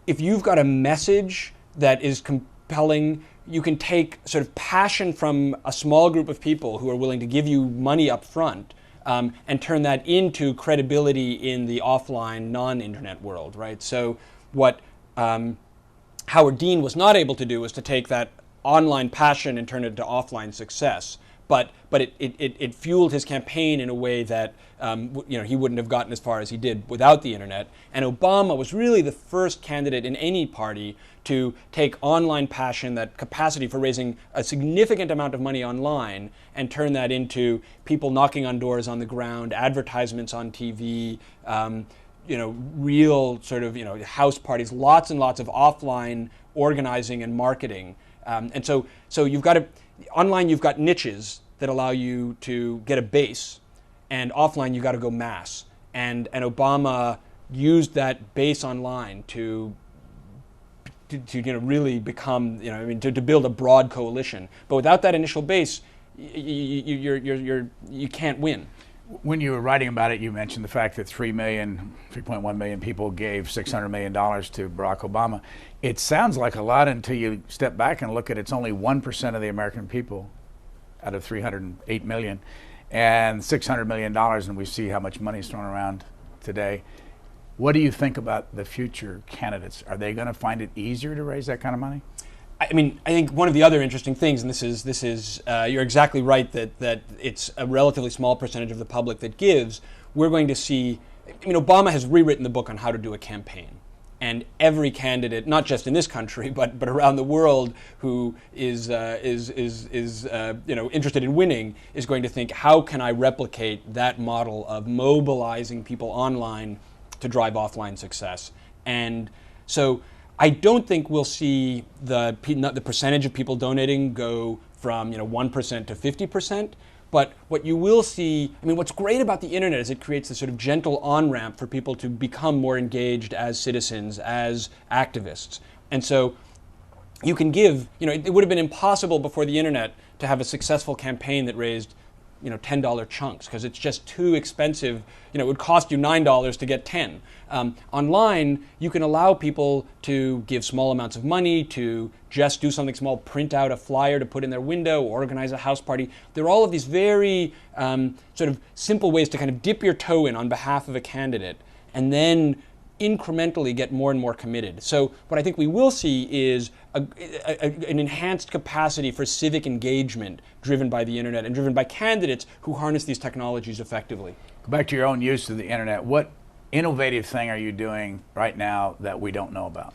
If you've got a message that is compelling, you can take sort of passion from a small group of people who are willing to give you money up front and turn that into credibility in the offline, non-internet world, right? So what Howard Dean was not able to do was to take that online passion and turn it into offline success. But it fueled his campaign in a way that he wouldn't have gotten as far as he did without the internet. And Obama was really the first candidate in any party to take online passion, that capacity for raising a significant amount of money online, and turn that into people knocking on doors on the ground, advertisements on TV, real sort of house parties, lots and lots of offline organizing and marketing. And so you've got to. Online, you've got niches that allow you to get a base, and offline, you've got to go mass. And Obama used that base online to really become, to build a broad coalition. But without that initial base, you can't win. When you were writing about it, you mentioned the fact that 3.1 million people gave $600 million to Barack Obama. It sounds like a lot until you step back and look at it's only 1% of the American people out of 308 million, and $600 million, and we see how much money is thrown around today. What do you think about the future candidates? Are they going to find it easier to raise that kind of money? I mean, I think one of the other interesting things, and this is you're exactly right that it's a relatively small percentage of the public that gives. We're going to see. I mean, Obama has rewritten the book on how to do a campaign, and every candidate, not just in this country but around the world, who is interested in winning, is going to think, how can I replicate that model of mobilizing people online to drive offline success? And so I don't think we'll see the percentage of people donating go from 1% to 50%. But what you will see, I mean, what's great about the internet is it creates this sort of gentle on-ramp for people to become more engaged as citizens, as activists. And so you can give, it would have been impossible before the internet to have a successful campaign that raised $10 chunks, because it's just too expensive. It would cost you $9 to get 10. Online, you can allow people to give small amounts of money, to just do something small, print out a flyer to put in their window, organize a house party. There are all of these very sort of simple ways to kind of dip your toe in on behalf of a candidate, and then incrementally get more and more committed. So what I think we will see is an enhanced capacity for civic engagement driven by the internet and driven by candidates who harness these technologies effectively. Go back to your own use of the internet. What innovative thing are you doing right now that we don't know about?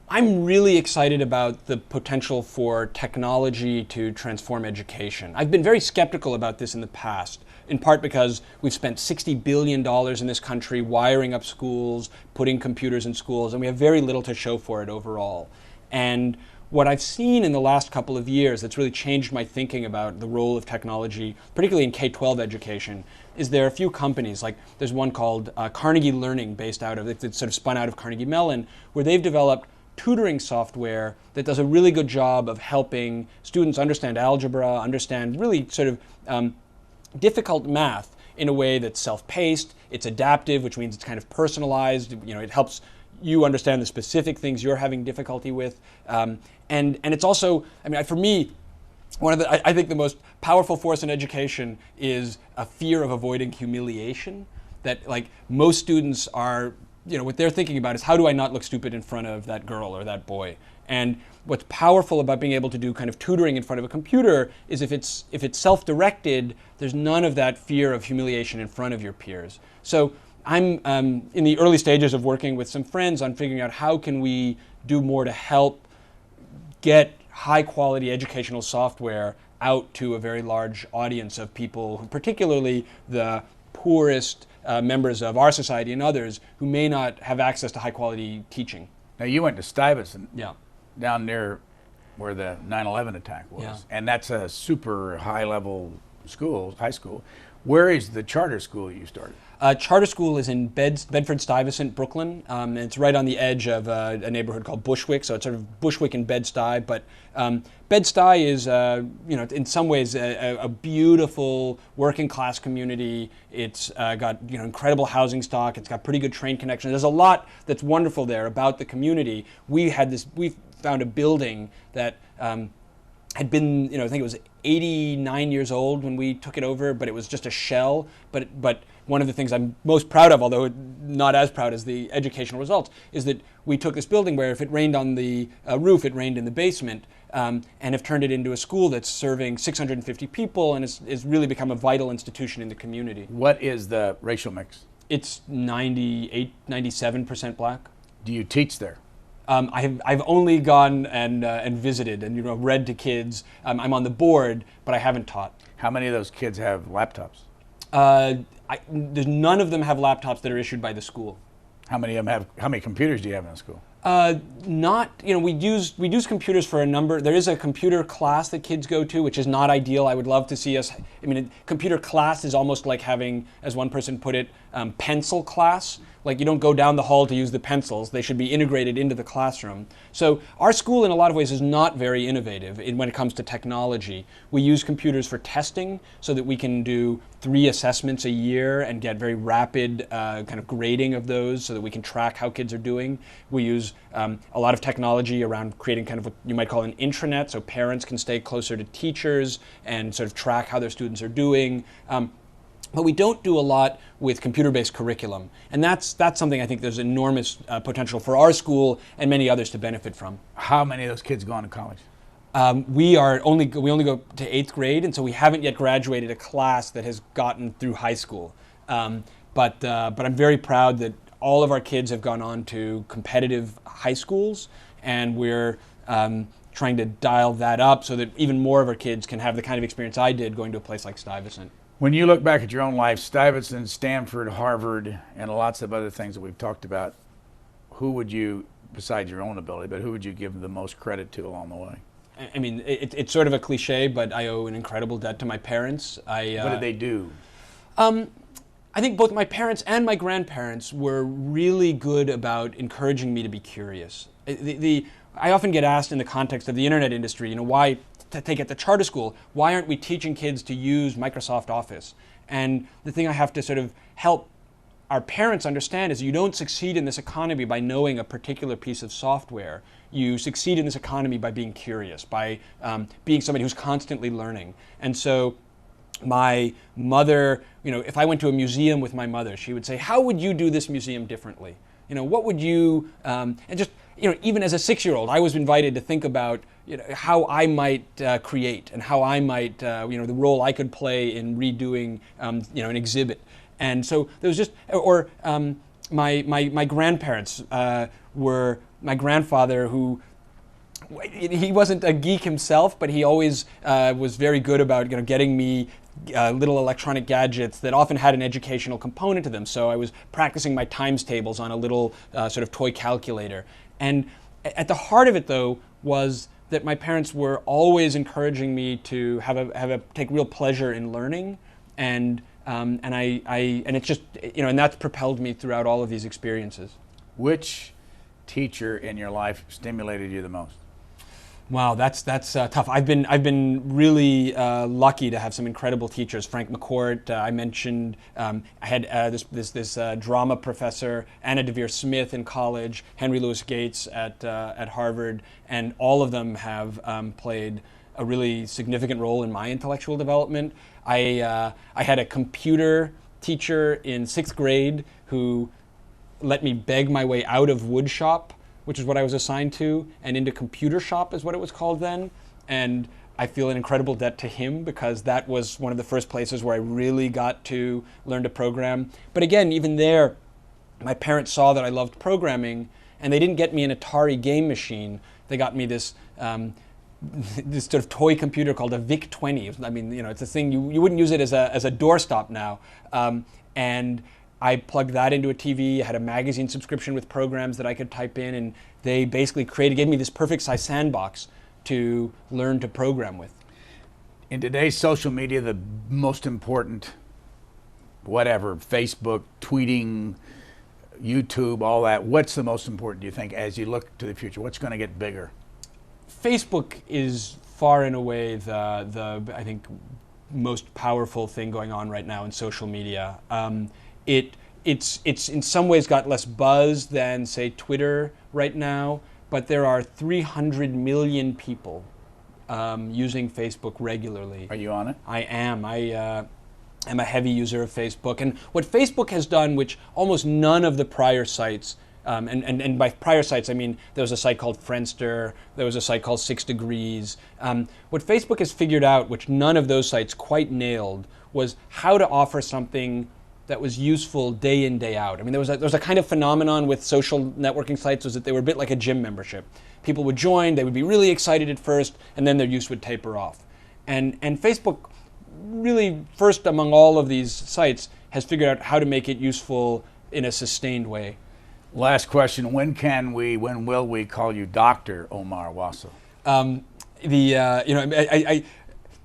I'm really excited about the potential for technology to transform education. I've been very skeptical about this in the past, in part because we've spent $60 billion in this country wiring up schools, putting computers in schools, and we have very little to show for it overall. And what I've seen in the last couple of years that's really changed my thinking about the role of technology, particularly in K-12 education, is there are a few companies, like there's one called Carnegie Learning, based out of, it's sort of spun out of Carnegie Mellon, where they've developed tutoring software that does a really good job of helping students understand algebra, understand really sort of difficult math in a way that's self-paced, it's adaptive, which means it's kind of personalized. It helps you understand the specific things you're having difficulty with. And it's also, for me, I think the most powerful force in education is a fear of avoiding humiliation. That like most students are, what they're thinking about is how do I not look stupid in front of that girl or that boy? And what's powerful about being able to do kind of tutoring in front of a computer is if it's self-directed, there's none of that fear of humiliation in front of your peers. So I'm in the early stages of working with some friends on figuring out how can we do more to help get high quality educational software out to a very large audience of people, who, particularly the poorest members of our society and others who may not have access to high quality teaching. Now you went to Stuyvesant, Yeah. down near where the 9/11 attack was, Yeah. and that's a super high level school, high school. Where is the charter school you started? Charter school is in Bedford-Stuyvesant, Brooklyn. And it's right on the edge of a neighborhood called Bushwick, so it's sort of Bushwick and Bed-Stuy. But Bed-Stuy is, in some ways, a beautiful working class community. It's got incredible housing stock. It's got pretty good train connections. There's a lot that's wonderful there about the community. We found a building that had been, I think it was 89 years old when we took it over, but it was just a shell. But one of the things I'm most proud of, although not as proud as the educational results, is that we took this building where if it rained on the roof, it rained in the basement, and have turned it into a school that's serving 650 people and has really become a vital institution in the community. What is the racial mix? It's 98, 97% black. Do you teach there? I've only gone and visited and read to kids. I'm on the board, but I haven't taught. How many of those kids have laptops? There's none of them have laptops that are issued by the school. How many computers do you have in the school? We use computers for a number. There is a computer class that kids go to, which is not ideal. I would love to see us. Computer class is almost like having, as one person put it, pencil class. Like you don't go down the hall to use the pencils. They should be integrated into the classroom. So our school in a lot of ways is not very innovative when it comes to technology. We use computers for testing so that we can do 3 assessments a year and get very rapid kind of grading of those so that we can track how kids are doing. We use a lot of technology around creating kind of what you might call an intranet so parents can stay closer to teachers and sort of track how their students are doing. But we don't do a lot with computer-based curriculum. And that's something I think there's enormous potential for our school and many others to benefit from. How many of those kids go on to college? We only go to 8th grade, and so we haven't yet graduated a class that has gotten through high school. But I'm very proud that all of our kids have gone on to competitive high schools, and we're trying to dial that up so that even more of our kids can have the kind of experience I did going to a place like Stuyvesant. When you look back at your own life, Stuyvesant, Stanford, Harvard, and lots of other things that we've talked about, who would you, besides your own ability, but who would you give the most credit to along the way? It's sort of a cliche, but I owe an incredible debt to my parents. What did they do? I think both my parents and my grandparents were really good about encouraging me to be curious. I often get asked in the context of the internet industry, why to take at the charter school, why aren't we teaching kids to use Microsoft Office? And the thing I have to sort of help our parents understand is you don't succeed in this economy by knowing a particular piece of software. You succeed in this economy by being curious, by being somebody who's constantly learning. And so my mother, if I went to a museum with my mother, she would say, how would you do this museum differently? What would you, and just, even as a 6-year-old, I was invited to think about how I might create and how I might, the role I could play in redoing, an exhibit. And so there was just, my grandparents were my grandfather who, he wasn't a geek himself, but he always was very good about getting me little electronic gadgets that often had an educational component to them. So I was practicing my times tables on a little sort of toy calculator. And at the heart of it, though, was that my parents were always encouraging me to take real pleasure in learning, and it's just and that's propelled me throughout all of these experiences. Which teacher in your life stimulated you the most? Wow, that's tough. I've been really lucky to have some incredible teachers. Frank McCourt, I mentioned. I had this drama professor, Anna DeVere Smith in college, Henry Louis Gates at Harvard, and all of them have played a really significant role in my intellectual development. I had a computer teacher in 6th grade who let me beg my way out of wood shop, which is what I was assigned to, and into computer shop is what it was called then. And I feel an incredible debt to him because that was one of the first places where I really got to learn to program. But again, even there, my parents saw that I loved programming, and they didn't get me an Atari game machine. They got me this this sort of toy computer called a VIC-20. I mean, it's a thing, you wouldn't use it as a doorstop now. And I plugged that into a TV. I had a magazine subscription with programs that I could type in, and they basically gave me this perfect size sandbox to learn to program with. In today's social media, the most important, whatever, Facebook, tweeting, YouTube, all that, what's the most important, do you think, as you look to the future? What's going to get bigger? Facebook is far and away the I think, most powerful thing going on right now in social media. It's in some ways got less buzz than, say, Twitter right now, but there are 300 million people using Facebook regularly. Are you on it? I am. I am a heavy user of Facebook. And what Facebook has done, which almost none of the prior sites, and by prior sites I mean there was a site called Friendster, there was a site called 6 Degrees. What Facebook has figured out, which none of those sites quite nailed, was how to offer something that was useful day in, day out. I mean, there was a kind of phenomenon with social networking sites, was that they were a bit like a gym membership. People would join, they would be really excited at first, and then their use would taper off. And Facebook really, first among all of these sites, has figured out how to make it useful in a sustained way. Last question, when will we call you Dr. Omar Wasow?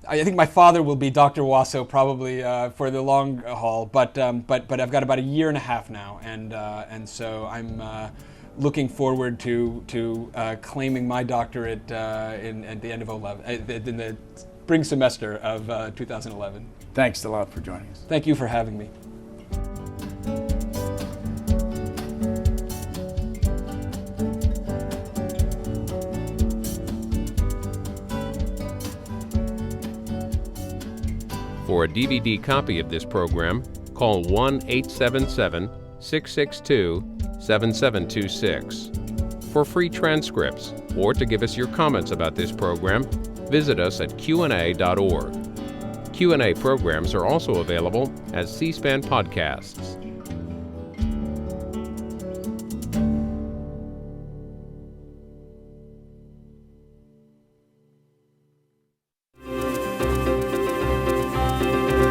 I think my father will be Dr. Wasow probably for the long haul, but I've got about a year and a half now, and so I'm looking forward to claiming my doctorate at the end of in the spring semester of 2011. Thanks a lot for joining us. Thank you for having me. For a DVD copy of this program, call 1-877-662-7726. For free transcripts or to give us your comments about this program, visit us at qna.org. Q&A programs are also available as C-SPAN podcasts.